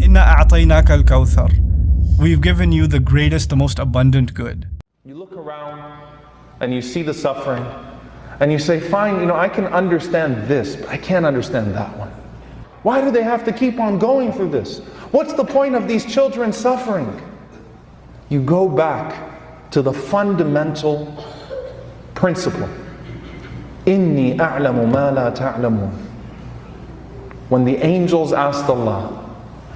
إِنَّا أَعْطَيْنَاكَ الْكَوْثَرَ. We've given you the greatest, the most abundant good. You look around and you see the suffering and you say, fine, I can understand this, but I can't understand that one. Why do they have to keep on going through this? What's the point of these children suffering? You go back to the fundamental principle. إِنِّي أَعْلَمُ مَا لَا تَعْلَمُونَ. When the angels asked Allah,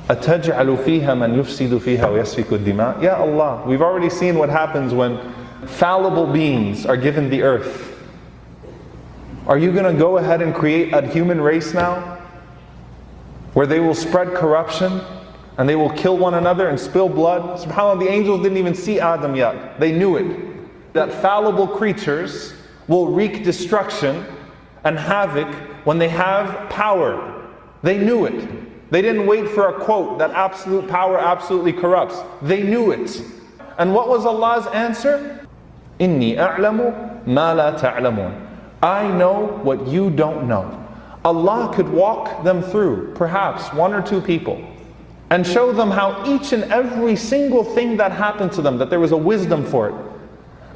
أَتَجْعَلُ فِيهَا مَنْ يُفْسِدُ فِيهَا وَيَسْفِكُ الدِّمَاءِ. Ya Allah, we've already seen what happens when fallible beings are given the earth. Are you going to go ahead and create a human race now where they will spread corruption and they will kill one another and spill blood? SubhanAllah, the angels didn't even see Adam yet. They knew it. That fallible creatures will wreak destruction and havoc when they have power. They knew it. They didn't wait for a quote that absolute power absolutely corrupts. They knew it. And what was Allah's answer? إِنِّي أَعْلَمُ مَا لَا تَعْلَمُونَ. I know what you don't know. Allah could walk them through, perhaps one or two people, and show them how each and every single thing that happened to them, that there was a wisdom for it.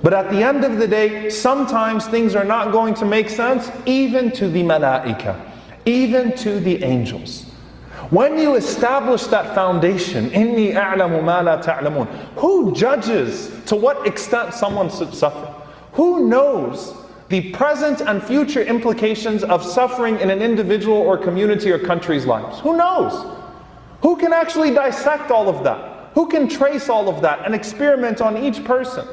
But at the end of the day, sometimes things are not going to make sense, even to the malaika, even to the angels. When you establish that foundation, إِنِّي أَعْلَمُ مَا لَا تَعْلَمُونَ, who judges to what extent someone should suffer? Who knows the present and future implications of suffering in an individual or community or country's lives? Who knows? Who can actually dissect all of that? Who can trace all of that and experiment on each person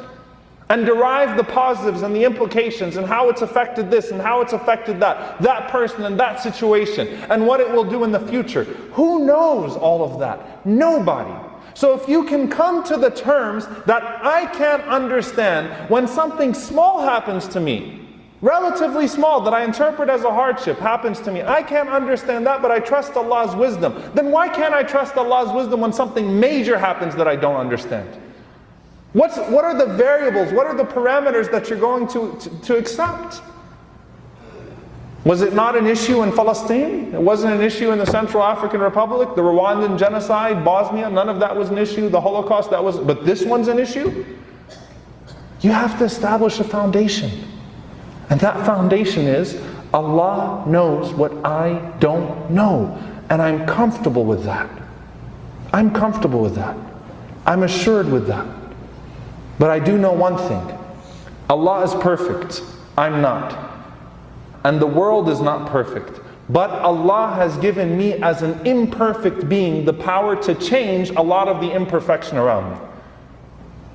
and derive the positives and the implications and how it's affected this and how it's affected that person and that situation and what it will do in the future? Who knows all of that? Nobody. So if you can come to the terms that I can't understand when something small happens to me, relatively small, that I interpret as a hardship happens to me, I can't understand that, but I trust Allah's wisdom. Then why can't I trust Allah's wisdom when something major happens that I don't understand? What are the variables? What are the parameters that you're going to accept? Was it not an issue in Palestine? It wasn't an issue in the Central African Republic, the Rwandan genocide, Bosnia, none of that was an issue, the Holocaust, but this one's an issue? You have to establish a foundation. And that foundation is, Allah knows what I don't know. And I'm comfortable with that. I'm comfortable with that. I'm assured with that. But I do know one thing. Allah is perfect. I'm not. And the world is not perfect. But Allah has given me as an imperfect being the power to change a lot of the imperfection around me.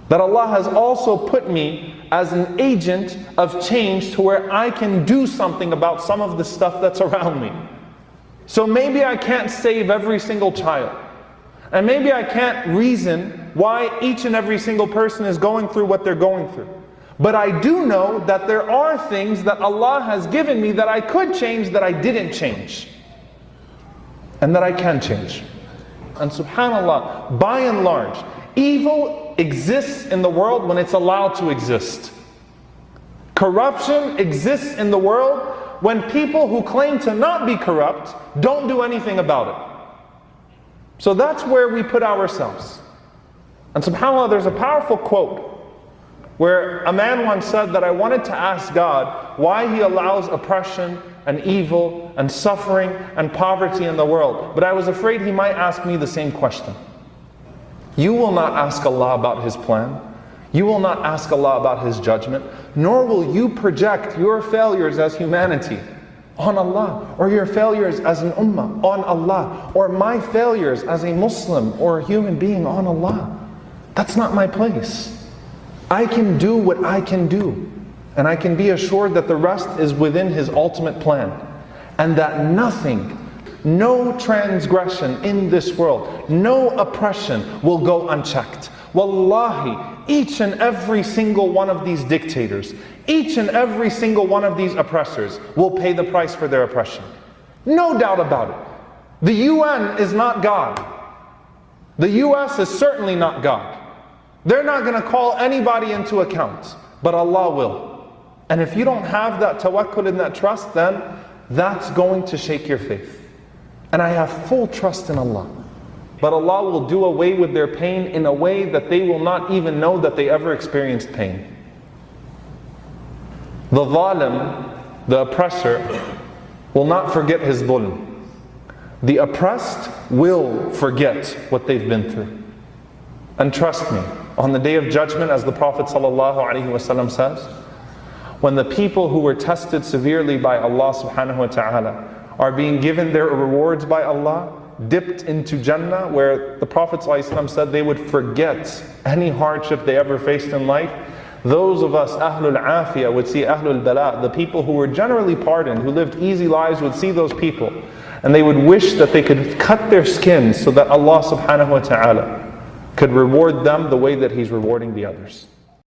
That Allah has also put me as an agent of change to where I can do something about some of the stuff that's around me. So maybe I can't save every single child. And maybe I can't reason why each and every single person is going through what they're going through. But I do know that there are things that Allah has given me that I could change that I didn't change. And that I can change. And subhanAllah, by and large, evil exists in the world when it's allowed to exist. Corruption exists in the world when people who claim to not be corrupt don't do anything about it. So that's where we put ourselves. And subhanAllah, there's a powerful quote where a man once said that I wanted to ask God why He allows oppression and evil and suffering and poverty in the world. But I was afraid He might ask me the same question. You will not ask Allah about His plan. You will not ask Allah about His judgment. Nor will you project your failures as humanity on Allah, or your failures as an ummah on Allah, or my failures as a Muslim or a human being on Allah. That's not my place. I can do what I can do, and I can be assured that the rest is within His ultimate plan, and that nothing, no transgression in this world, no oppression will go unchecked. Wallahi, each and every single one of these dictators, each and every single one of these oppressors will pay the price for their oppression. No doubt about it. The UN is not God. The US is certainly not God. They're not going to call anybody into account, but Allah will. And if you don't have that tawakkul and that trust, then that's going to shake your faith. And I have full trust in Allah. But Allah will do away with their pain in a way that they will not even know that they ever experienced pain. The zalim, the oppressor, will not forget his dhulm. The oppressed will forget what they've been through. And trust me, on the Day of Judgment, as the Prophet ﷺ says, when the people who were tested severely by Allah subhanahu wa ta'ala are being given their rewards by Allah, dipped into Jannah, where the Prophet ﷺ said they would forget any hardship they ever faced in life, those of us, Ahlul Afiyah, would see Ahlul Bala, the people who were generally pardoned, who lived easy lives, would see those people. And they would wish that they could cut their skins so that Allah subhanahu wa ta'ala could reward them the way that He's rewarding the others.